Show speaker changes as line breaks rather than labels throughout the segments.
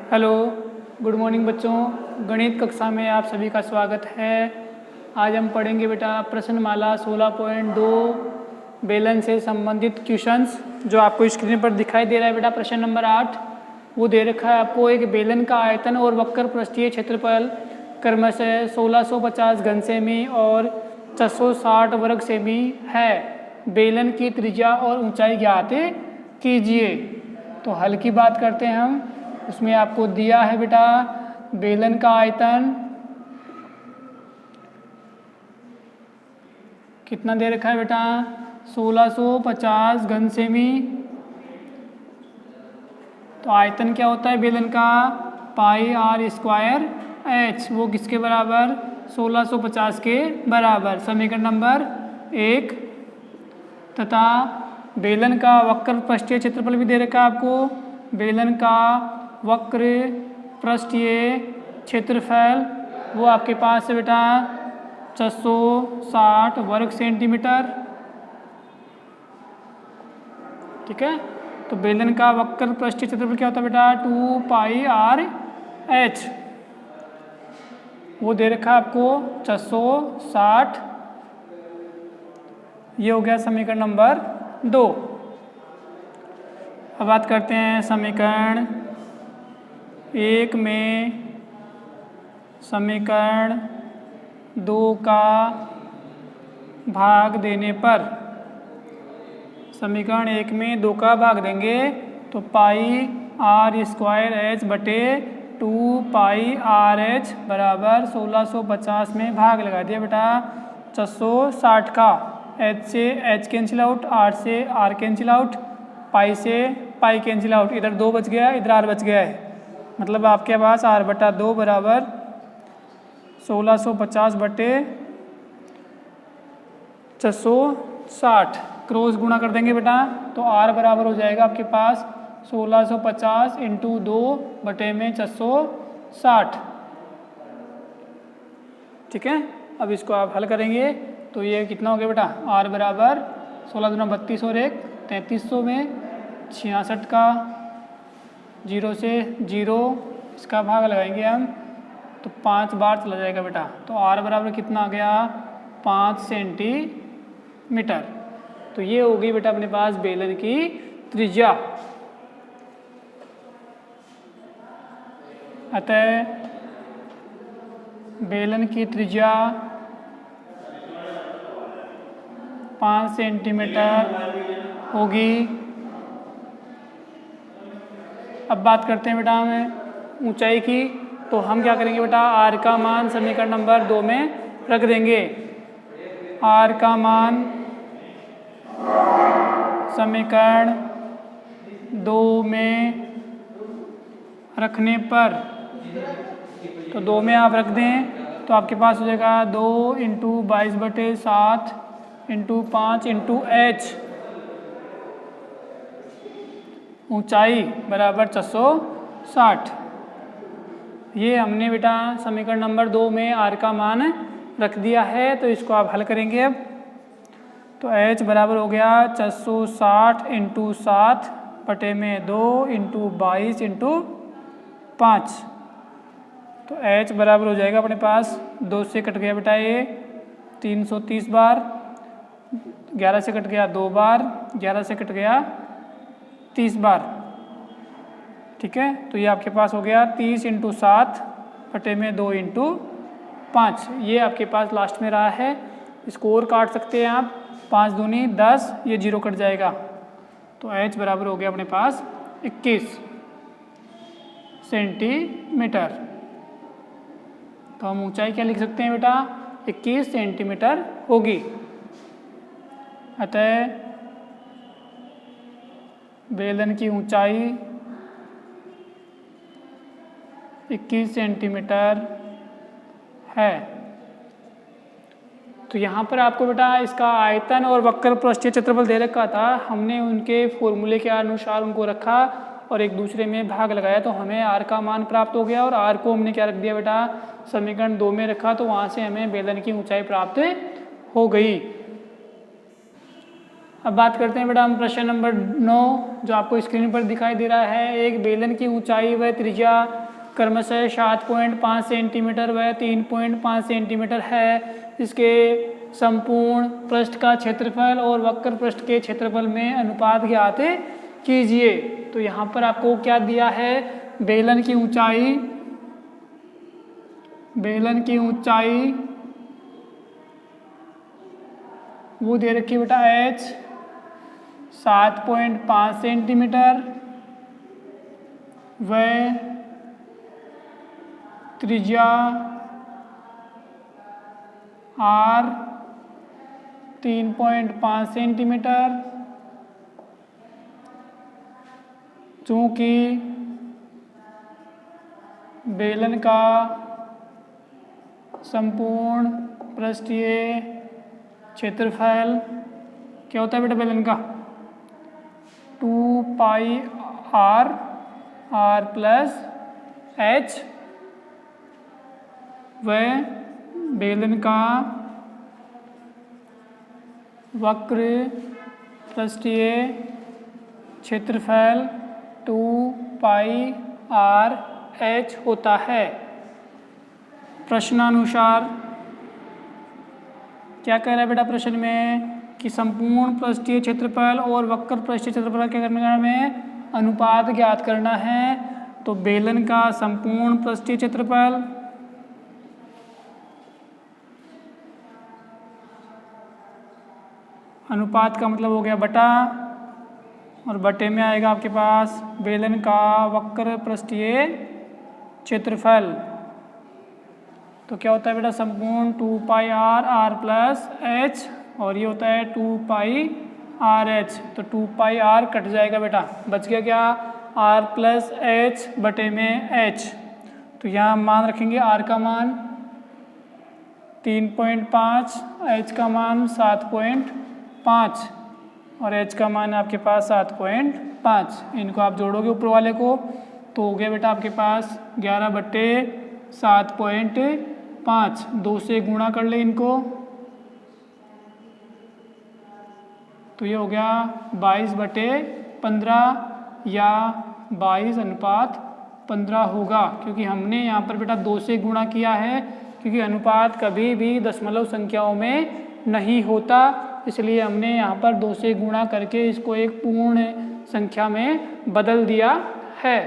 Hello, good morning बच्चों। गणित कक्षा में आप सभी का स्वागत है। आज हम पढ़ेंगे बेटा प्रश्नमाला 16.2 बेलन से संबंधित क्वेश्चंस, जो आपको स्क्रीन पर दिखाई दे रहा है बेटा। प्रश्न नंबर 8 वो दे रखा है आपको। एक बेलन का आयतन और वक्र पृष्ठीय क्षेत्रफल क्रमशः 1650 घन सेमी और 660 वर्ग सेमी है। बेलन की त्रिज्या और ऊंचाई ज्ञात कीजिए। तो हल की बात करते हैं हम। उसमें आपको दिया है बेटा बेलन का आयतन कितना दे रखा है बेटा, 1650 घन सेमी। तो आयतन क्या होता है बेलन का, पाई आर स्क्वायर एच। वो किसके बराबर, 1650 के बराबर। समीकरण नंबर 1। तथा बेलन का वक्र पृष्ठीय क्षेत्रफल भी दे रखा है आपको। बेलन का वक्र पृष्ठीय क्षेत्रफल वो आपके पास है बेटा 660 वर्ग सेंटीमीटर। ठीक है। तो बेलन का वक्र पृष्ठीय क्षेत्रफल क्या होता है बेटा, 2 पाई आर एच। वो दे रखा है आपको 660। ये हो गया समीकरण नंबर 2। अब बात करते हैं समीकरण 1 में समीकरण 2 का भाग देने पर। समीकरण 1 में 2 का भाग देंगे तो पाई आर स्क्वायर एच बटे 2 पाई आर एच बराबर 1650 में भाग लगा दिया बेटा 660 का। एच से एच कैंसिल आउट, आर से आर कैंसिल आउट, पाई से पाई कैंसिल आउट। इधर 2 बच गया, इधर आर बच गया है। मतलब आपके पास आर बटा 2 बराबर 1650 बटे 660। क्रॉस गुणा कर देंगे बेटा तो आर बराबर हो जाएगा आपके पास 1650 इंटू 2 बटे में 660। ठीक है। अब इसको आप हल करेंगे तो ये कितना हो गया बेटा, आर बराबर 16 दूना 32 और 1 3300 में 66 का 0 से 0 इसका भाग लगाएंगे हम तो 5 बार चला जाएगा बेटा। तो आर बराबर कितना आ गया, 5 सेंटीमीटर। तो ये हो गई बेटा अपने पास बेलन की त्रिज्या। अतः बेलन की त्रिज्या 5 सेंटीमीटर होगी। अब बात करते हैं बेटा हमें ऊंचाई की। तो हम क्या करेंगे बेटा, आर का मान समीकरण नंबर 2 में रख देंगे। आर का मान समीकरण 2 में रखने पर, तो 2 में आप रख दें तो आपके पास हो जाएगा 2 इंटू 22 बटे 7 इंटू 5 इंटू एच। ऊंचाई बराबर 660। ये हमने बेटा समीकरण नंबर 2 में आर का मान रख दिया है। तो इसको आप हल करेंगे अब। तो h बराबर हो गया 660 इंटू 7 बटे में 2 इंटू 22 इंटू 5। तो h बराबर हो जाएगा अपने पास 2 से कट गया बेटा ये 330 बार, 11 से कट गया 2 बार, 11 से कट गया 30 बार। ठीक है। तो ये आपके पास हो गया 30 इंटू 7 बटे में 2 इंटू 5। ये आपके पास लास्ट में रहा है। इसको और काट सकते हैं आप, 5 दूनी 10, ये 0 कट जाएगा। तो h बराबर हो गया अपने पास 21 सेंटीमीटर। तो हम ऊंचाई क्या लिख सकते हैं बेटा, 21 सेंटीमीटर होगी। अतः बेलन की ऊंचाई 21 सेंटीमीटर है। तो यहाँ पर आपको बेटा इसका आयतन और वक्र पृष्ठीय क्षेत्रफल दे रखा था। हमने उनके फॉर्मूले के अनुसार उनको रखा और एक दूसरे में भाग लगाया तो हमें आर का मान प्राप्त हो गया। और आर को हमने क्या रख दिया बेटा, समीकरण 2 में रखा, तो वहाँ से हमें बेलन की ऊंचाई प्राप्त हो गई। अब बात करते हैं बेटा हम प्रश्न नंबर 9 जो आपको स्क्रीन पर दिखाई दे रहा है। एक बेलन की ऊंचाई व त्रिज्या क्रमशः 7.5 सेंटीमीटर व 3.5 सेंटीमीटर है। इसके संपूर्ण पृष्ठ का क्षेत्रफल और वक्र पृष्ठ के क्षेत्रफल में अनुपात ज्ञात कीजिए। तो यहाँ पर आपको क्या दिया है, बेलन की ऊंचाई वो दे रखी है बेटा h 7.5 सेंटीमीटर व त्रिज्या r 3.5 सेंटीमीटर। चूँकि बेलन का संपूर्ण पृष्ठीय क्षेत्रफल क्या होता है बेटा बेलन का 2 पाई r प्लस h व बेलन का वक्र पृष्ठीय क्षेत्रफल 2 पाई r h होता है। प्रश्नानुसार क्या कह रहा है बेटा प्रश्न में कि संपूर्ण पृष्ठीय क्षेत्रफल और वक्र पृष्ठीय क्षेत्रफल क्या करना में अनुपात ज्ञात करना है। तो बेलन का संपूर्ण पृष्ठीय क्षेत्रफल अनुपात का मतलब हो गया बटा, और बटे में आएगा आपके पास बेलन का वक्र पृष्ठीय क्षेत्रफल। तो क्या होता है बेटा संपूर्ण 2 पाई r प्लस h और ये होता है 2 पाई r h। तो 2 पाई r कट जाएगा बेटा, बच गया क्या r प्लस h बटे में h। तो यहाँ मान रखेंगे r का मान 3.5, h का मान 7.5 और h का मान आपके पास 7.5। इनको आप जोड़ोगे ऊपर वाले को तो हो गया बेटा आपके पास 11 बटे 7.5। 2 से गुणा कर ले इनको तो ये हो गया 22 बटे 15 या 22 अनुपात 15 होगा, क्योंकि हमने यहाँ पर बेटा 2 से गुणा किया है, क्योंकि अनुपात कभी भी दशमलव संख्याओं में नहीं होता, इसलिए हमने यहाँ पर 2 से गुणा करके इसको एक पूर्ण संख्या में बदल दिया है।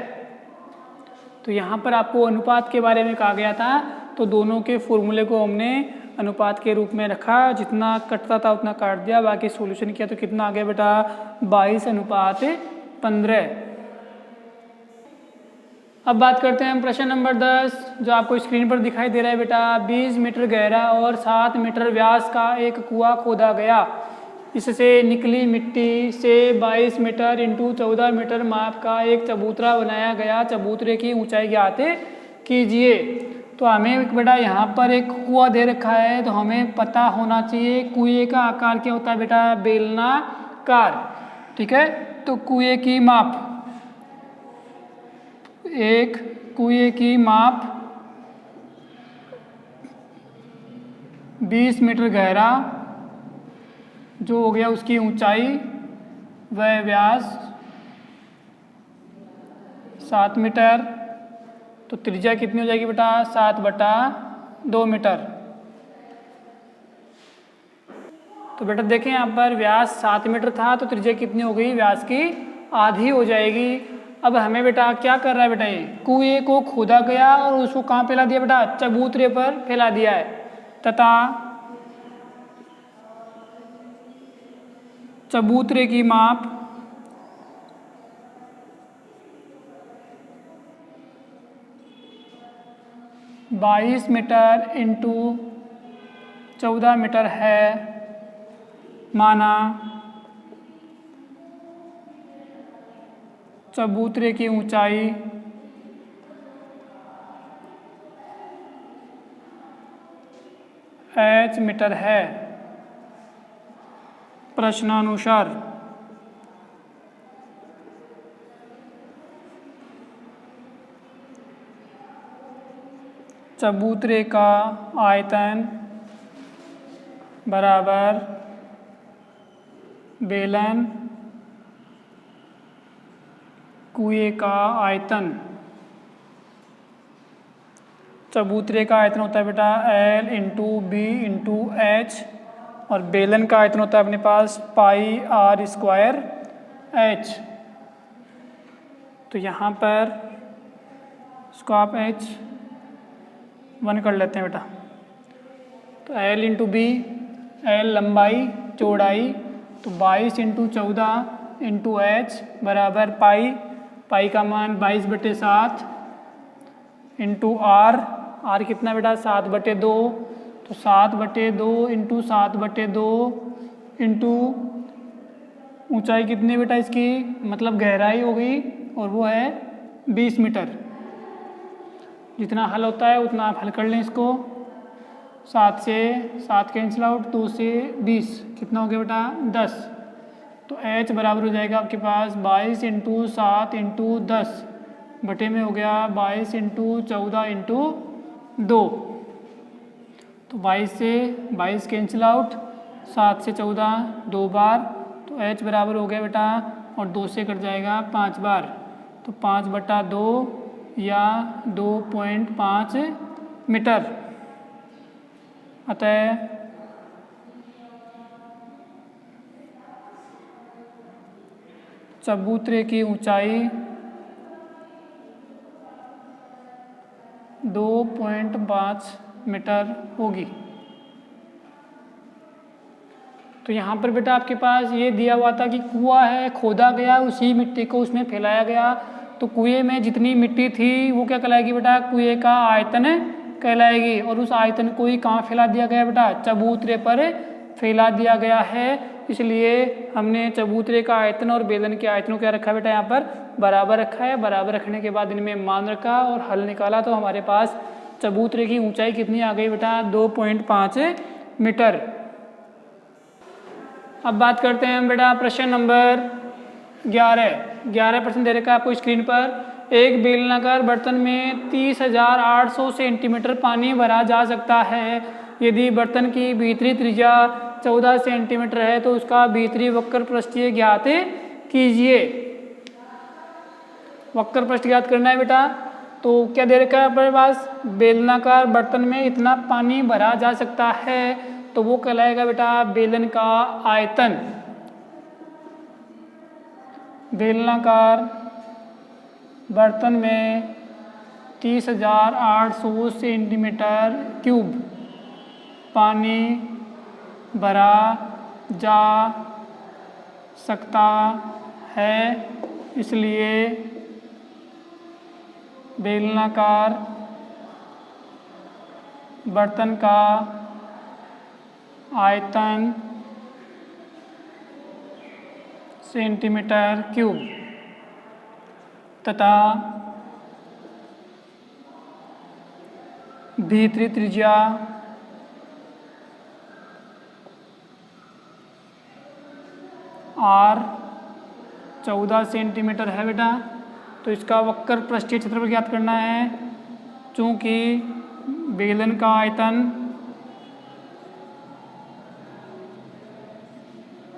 तो यहाँ पर आपको अनुपात के बारे में कहा गया था, तो दोनों के फॉर्मूले को हमने अनुपात के रूप में रखा, जितना कटता था उतना काट दिया, बाकी सॉल्यूशन किया तो कितना आ गया बेटा 22 अनुपात 15। अब बात करते हैं प्रश्न नंबर 10 जो आपको स्क्रीन पर दिखाई दे रहा है बेटा। 20 मीटर गहरा और 7 मीटर व्यास का एक कुआं खोदा गया। इससे निकली मिट्टी से 22 मीटर इंटू 14 मीटर माप का एक चबूतरा बनाया गया। चबूतरे की ऊंचाई ज्ञात कीजिए। तो हमें बेटा यहाँ पर एक कुआं दे रखा है, तो हमें पता होना चाहिए कुएं का आकार क्या होता है बेटा बेलनाकार। ठीक है, तो कुएं की माप, एक कुएं की माप 20 मीटर गहरा जो हो गया उसकी ऊंचाई व व्यास 7 मीटर। तो त्रिज्या कितनी हो जाएगी बेटा 7/2 मीटर। तो बेटा देखें यहाँ पर व्यास 7 मीटर था, तो त्रिज्या कितनी हो गई व्यास की आधी हो जाएगी। अब हमें बेटा क्या कर रहा है बेटा, ये कुएं को खोदा गया और उसको कहाँ फैला दिया बेटा चबूतरे पर फैला दिया है, तथा चबूतरे की माप 22 मीटर इंटू 14 मीटर है। माना चबूतरे की ऊंचाई h मीटर है। प्रश्नानुसार चबूतरे का आयतन बराबर बेलन कुएं का आयतन, चबूतरे का आयतन होता है बेटा L into B into H, और बेलन का आयतन होता है अपने पास पाई आर स्क्वायर एच। तो यहाँ पर इसको आप H1 कर लेते हैं बेटा। तो L इंटू बी, L लंबाई चौड़ाई, तो 22 इंटू 14 इंटू एच बराबर पाई, पाई का मान 22/7 इंटू आर, आर कितना बेटा 7/2, तो 7/2 इंटू 7/2 इंटू ऊंचाई कितनी बेटा इसकी, मतलब गहराई हो गई, और वो है 20 मीटर। जितना हल होता है उतना आप हल कर लें इसको। 7 से 7 कैंसिल आउट, 2 से 20, कितना हो गया बेटा 10। तो H बराबर हो जाएगा आपके पास 22 इंटू 7 इंटू 10 बटे में हो गया 22 इंटू 14 इंटू 2। तो 22 से 22 कैंसिल आउट, 7 से 14 2 बार, तो H बराबर हो गया बेटा, और 2 से कट जाएगा 5 बार, तो 5/2 या 2.5 मीटर। अतः चबूतरे की ऊंचाई 2.5 मीटर होगी। तो यहाँ पर बेटा आपके पास ये दिया हुआ था कि कुआं है, खोदा गया, उसी मिट्टी को उसमें फैलाया गया। तो कुएं में जितनी मिट्टी थी वो क्या कहलाएगी बेटा, कुएं का आयतन कहलाएगी। और उस आयतन को ही कहाँ फैला दिया गया बेटा, चबूतरे पर फैला दिया गया है। इसलिए हमने चबूतरे का आयतन और बेलन के आयतन को क्या रखा बेटा, यहाँ पर बराबर रखा है। बराबर रखने के बाद इनमें मान रखा और हल निकाला, तो हमारे पास चबूतरे की ऊंचाई कितनी आ गई बेटा, 2.5 मीटर। अब बात करते हैं हम बेटा प्रश्न नंबर 11 प्रश्न दे रखा है आपको स्क्रीन पर। एक बेलनाकार बर्तन में 30,800 सेंटीमीटर पानी भरा जा सकता है। यदि बर्तन की भीतरी त्रिज्या 14 सेंटीमीटर है तो उसका भीतरी वक्र पृष्ठीय ज्ञात कीजिए। वक्र पृष्ठ ज्ञात करना है बेटा। तो क्या दे रखा है अपने पास, बेलनाकार बर्तन में इतना पानी भरा जा सकता है, तो वो कहलाएगा बेटा बेलन का आयतन। बेलनाकार बर्तन में 30,800 सेंटीमीटर क्यूब पानी भरा जा सकता है, इसलिए बेलनाकार बर्तन का आयतन सेंटीमीटर क्यूब तथा भीतरी त्रिज्या R 14 सेंटीमीटर है बेटा। तो इसका वक्र पृष्ठीय क्षेत्रफल ज्ञात करना है। चूँकि बेलन का आयतन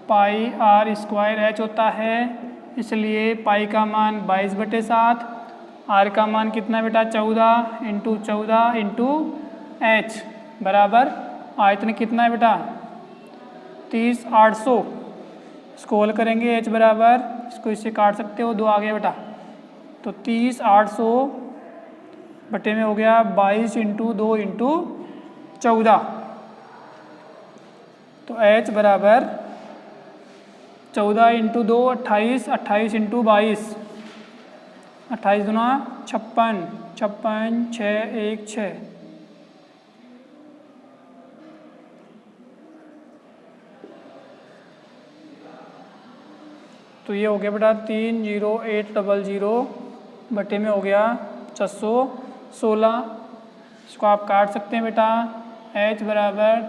पाई आर स्क्वायर एच होता है, इसलिए पाई का मान 22/7, आर का मान कितना बेटा 14 इंटू 14 इंटू एच बराबर आयतन कितना है बेटा 30,800। इसको हल करेंगे, एच बराबर, इसको इससे काट सकते हो, 2 आ गया बेटा। तो 30,800 बटे में हो गया 22 इंटू 2 इंटू 14। तो एच बराबर 14 इंटू 2 28, 28 इंटू 22, 28 दूना 56, 56 6 1 6। तो ये हो गया बेटा 30800 बटे में हो गया 616। इसको आप काट सकते हैं बेटा। H बराबर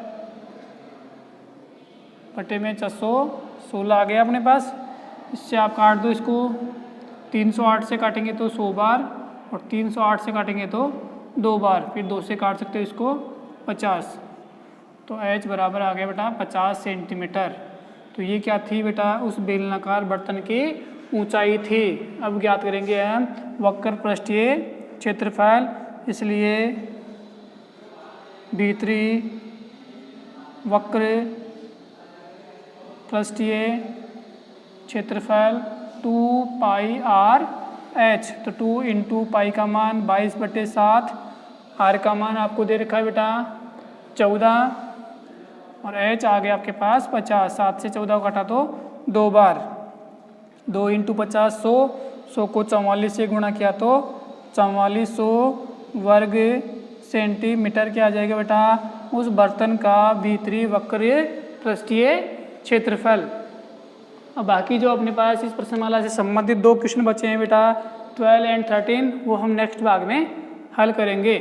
बटे में 616 आ गया अपने पास। इससे आप काट दो इसको। 308 से काटेंगे तो 100 बार, और 308 से काटेंगे तो 2 बार, फिर 2 से काट सकते हो इसको 50। तो H बराबर आ गया बेटा 50 सेंटीमीटर। तो ये क्या थी बेटा, उस बेलनाकार बर्तन की ऊंचाई थी। अब ज्ञात करेंगे हम वक्र पृष्ठीय क्षेत्रफल, इसलिए भीतरी वक्र पृष्ठीय क्षेत्रफल 2 पाई आर एच। तो 2 इंटू पाई का मान 22/7, आर का मान आपको दे रखा है बेटा 14 और एच आ गया आपके पास 50। 7 से 14 को घटा तो 2 बार, 2 इंटू 50 100 को 44 से गुणा किया तो 4400 वर्ग सेंटीमीटर क्या आ जाएगा बेटा, उस बर्तन का भीतरी वक्र पृष्ठीय क्षेत्रफल। अब बाकी जो अपने पास इस प्रश्नमाला से संबंधित 2 क्वेश्चन बचे हैं बेटा 12 एंड 13, वो हम नेक्स्ट भाग में हल करेंगे।